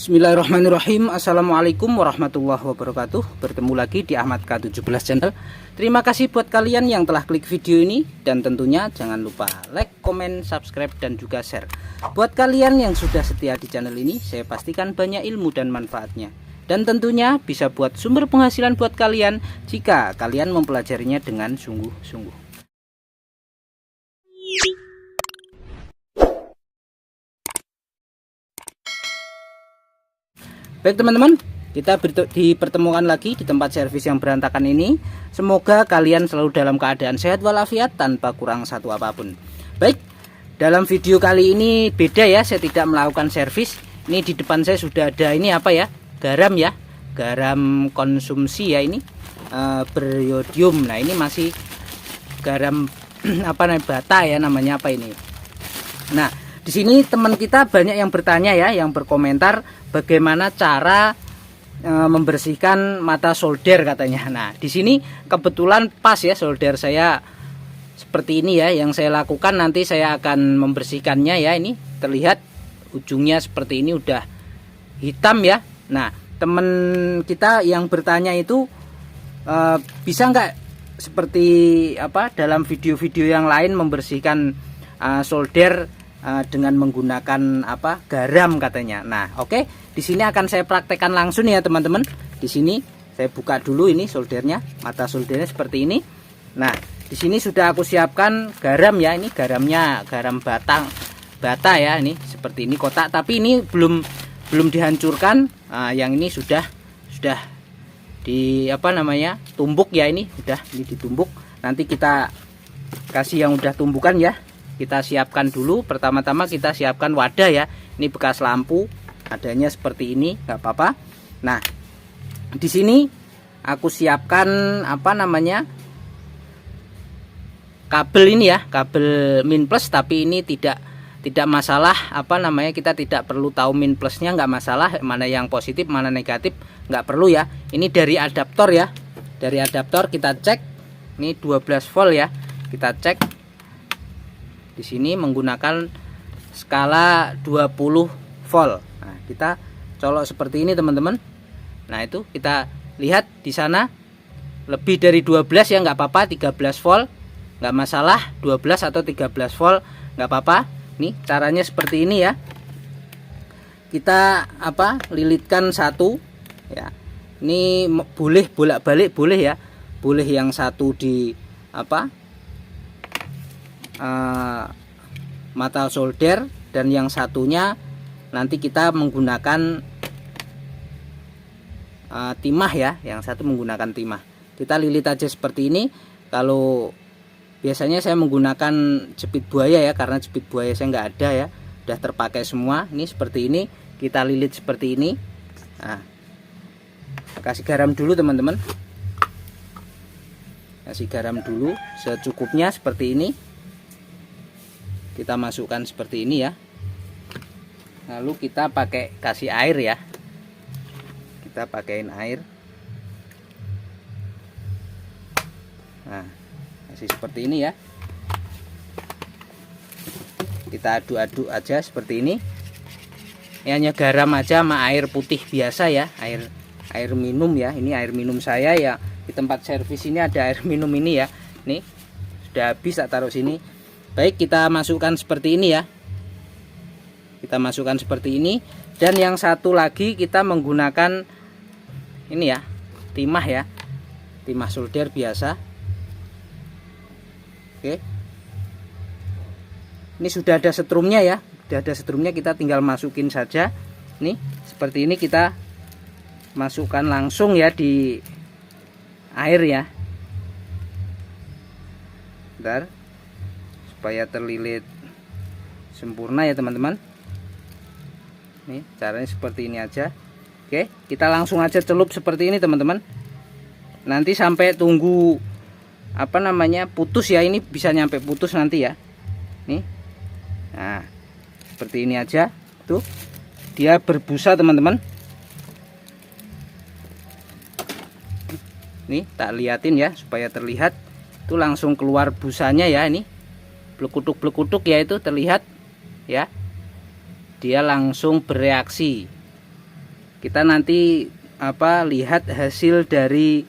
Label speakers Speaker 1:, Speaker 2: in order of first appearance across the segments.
Speaker 1: Bismillahirrahmanirrahim. Assalamualaikum warahmatullahi wabarakatuh. Bertemu lagi di Ahmad K17 Channel. Terima kasih buat kalian yang telah klik video ini. Dan tentunya jangan lupa like, komen, subscribe, dan juga share. Buat kalian yang sudah setia di channel ini, saya pastikan banyak ilmu dan manfaatnya. Dan tentunya bisa buat sumber penghasilan buat kalian jika kalian mempelajarinya dengan sungguh-sungguh. Baik teman-teman, kita dipertemukan lagi di tempat servis yang berantakan ini. Semoga kalian selalu dalam keadaan sehat walafiat tanpa kurang satu apapun. Baik, dalam video kali ini beda ya, saya tidak melakukan servis. Ini di depan saya sudah ada ini apa ya, garam ya, garam konsumsi ya ini, beriodium. Nah ini masih garam apa namanya, bata ya namanya apa ini. Nah di sini teman kita banyak yang bertanya ya, yang berkomentar bagaimana cara membersihkan mata solder katanya. Nah, di sini kebetulan pas ya solder saya seperti ini ya, yang saya lakukan nanti saya akan membersihkannya ya. Ini terlihat ujungnya seperti ini udah hitam ya. Nah, teman kita yang bertanya itu bisa nggak seperti apa dalam video-video yang lain membersihkan solder dengan menggunakan apa garam katanya. Nah, oke, di sini akan saya praktekkan langsung ya teman-teman. Di sini saya buka dulu ini soldernya, mata soldernya seperti ini. Nah, di sini sudah aku siapkan garam ya. Ini garamnya garam bata ya, ini seperti ini kotak. Tapi ini belum dihancurkan. Yang ini sudah di apa namanya tumbuk ya, ini ditumbuk. Nanti kita kasih yang udah tumbukan ya. Kita siapkan dulu, pertama-tama kita siapkan wadah ya. Ini bekas lampu, adanya seperti ini, nggak apa-apa. Nah, di sini aku siapkan apa namanya kabel ini ya, kabel min plus. Tapi ini tidak masalah apa namanya, kita tidak perlu tahu min plusnya, nggak masalah. Mana yang positif, mana negatif, nggak perlu ya. Ini dari adaptor ya, dari adaptor kita cek. Ini 12 volt ya, kita cek. Di sini menggunakan skala 20 volt. Nah, kita colok seperti ini teman-teman. Nah, itu kita lihat di sana lebih dari 12 ya nggak apa-apa, 13 volt nggak masalah, 12 atau 13 volt nggak apa-apa. Nih caranya seperti ini ya. Kita apa lilitkan satu ya. Ini boleh bolak-balik boleh ya. Boleh yang satu di apa mata solder, dan yang satunya nanti kita menggunakan timah ya. Yang satu menggunakan timah. Kita lilit aja seperti ini. Kalau biasanya saya menggunakan jepit buaya ya, karena jepit buaya saya nggak ada ya, udah terpakai semua. Ini seperti ini, kita lilit seperti ini. Nah, kasih garam dulu teman-teman, kasih garam dulu secukupnya seperti ini. Kita masukkan seperti ini ya. Lalu kita pakai kasih air ya. Kita pakaiin air. Nah, kasih seperti ini ya. Kita aduk-aduk aja seperti ini. Ini hanya garam aja sama air putih biasa ya, air minum ya. Ini air minum saya ya. Di tempat servis ini ada air minum ini ya. Nih, sudah habis tak taruh sini. Baik, kita masukkan seperti ini ya. Kita masukkan seperti ini. Dan yang satu lagi kita menggunakan ini ya, timah ya. Timah solder biasa. Oke. Ini sudah ada setrumnya ya. Sudah ada setrumnya, kita tinggal masukin saja. Nih, seperti ini kita masukkan langsung ya di air ya. Bentar, supaya terlilit sempurna ya teman-teman. Nih caranya seperti ini aja. Oke, kita langsung aja celup seperti ini teman-teman. Nanti sampai tunggu apa namanya putus ya. Ini bisa nyampe putus nanti ya. Nih, nah seperti ini aja. Tuh, dia berbusa teman-teman. Nih tak liatin ya supaya terlihat. Itu langsung keluar busanya ya. Ini blekutuk-blekutuk ya, itu terlihat ya. Dia langsung bereaksi. kita nanti lihat hasil dari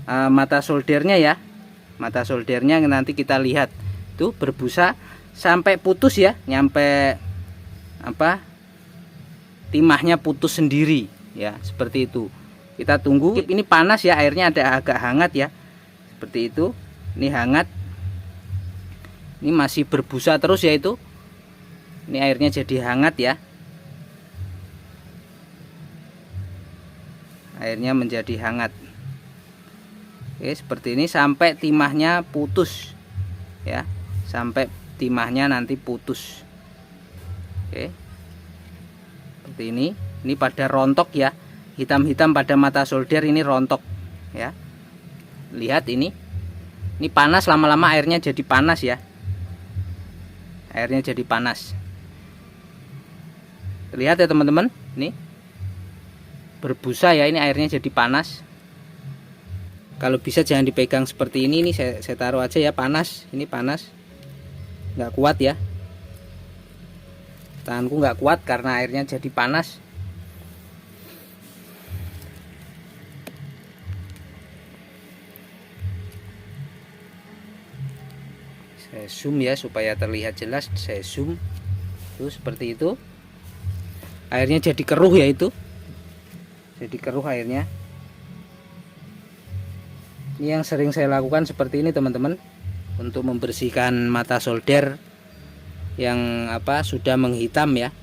Speaker 1: mata soldernya ya. Mata soldernya nanti kita lihat tuh berbusa sampai putus ya, nyampe timahnya putus sendiri ya, seperti itu. Kita tunggu. Ini panas ya, airnya ada agak hangat ya, seperti itu. Ini hangat, ini masih berbusa terus ya, itu ini airnya jadi hangat ya, airnya menjadi hangat. Oke, seperti ini sampai timahnya putus ya, sampai timahnya nanti putus. Oke, seperti ini pada rontok ya, hitam-hitam pada mata solder ini rontok ya. Lihat ini panas, lama-lama airnya jadi panas ya, airnya jadi panas. Lihat ya teman-teman, ini berbusa ya, ini airnya jadi panas. Kalau bisa jangan dipegang seperti ini saya taruh aja ya, panas, ini panas, nggak kuat ya, tanganku nggak kuat karena airnya jadi panas. Saya zoom ya supaya terlihat jelas, saya zoom tuh seperti itu. Airnya jadi keruh ya, itu jadi keruh airnya. Ini yang sering saya lakukan seperti ini teman-teman, untuk membersihkan mata solder yang sudah menghitam ya.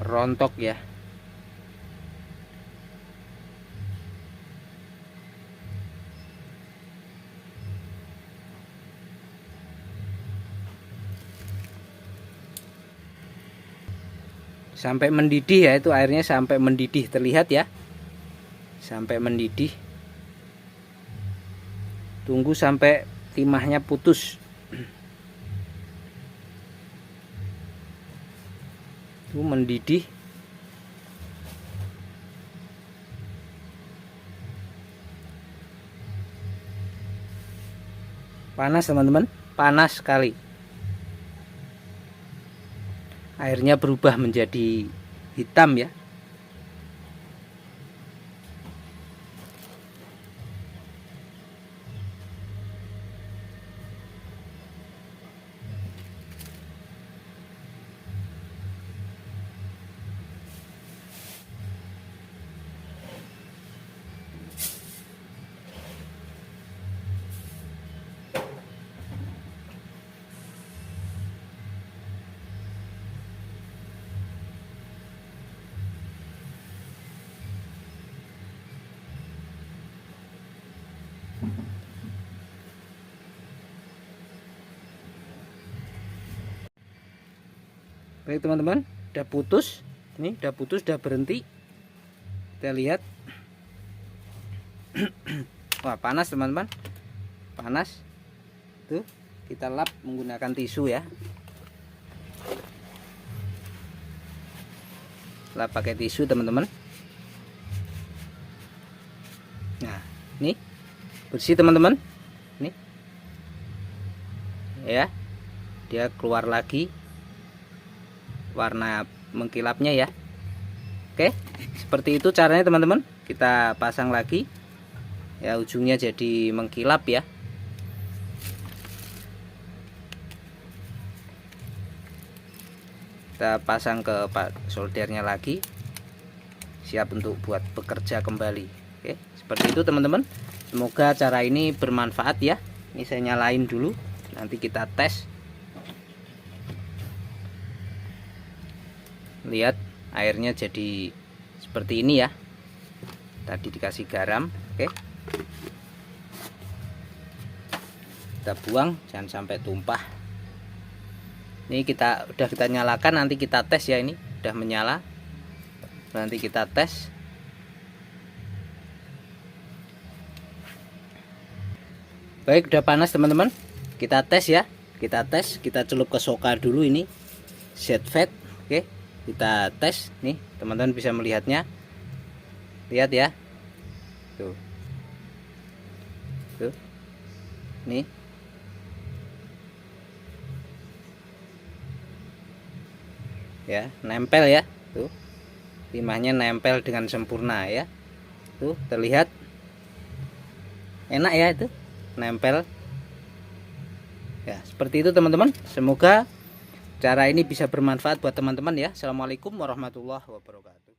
Speaker 1: Rontok ya. Sampai mendidih ya, itu airnya sampai mendidih, terlihat ya, sampai mendidih. Tunggu sampai timahnya putus. Itu mendidih. Panas teman-teman, panas sekali. Airnya berubah menjadi hitam ya. Baik teman-teman, udah putus. Ini udah putus, udah berhenti. Kita lihat. Wah, panas teman-teman, panas. Tuh, kita lap menggunakan tisu ya. Lap pakai tisu teman-teman. Nah, ini bersih teman-teman. Nih, ya, dia keluar lagi warna mengkilapnya ya. Oke, seperti itu caranya teman-teman. Kita pasang lagi ya, ujungnya jadi mengkilap ya. Kita pasang ke soldernya lagi, siap untuk buat bekerja kembali. Oke, seperti itu teman-teman. Semoga cara ini bermanfaat ya. Ini saya nyalain dulu, nanti kita tes. Lihat airnya jadi seperti ini ya, tadi dikasih garam. Oke, kita buang, jangan sampai tumpah. Ini udah kita nyalakan, nanti kita tes ya. Ini udah menyala, nanti kita tes. Baik, udah panas teman-teman, kita tes ya. Kita tes, kita celup ke soka dulu, ini set fat. Oke, kita tes nih, teman-teman bisa melihatnya. Lihat ya, tuh nih, ya, nempel ya. Tuh. Timahnya nempel dengan sempurna ya. Tuh, terlihat. Enak ya itu, nempel. Ya, seperti itu teman-teman. Semoga cara ini bisa bermanfaat buat teman-teman ya. Assalamualaikum warahmatullahi wabarakatuh.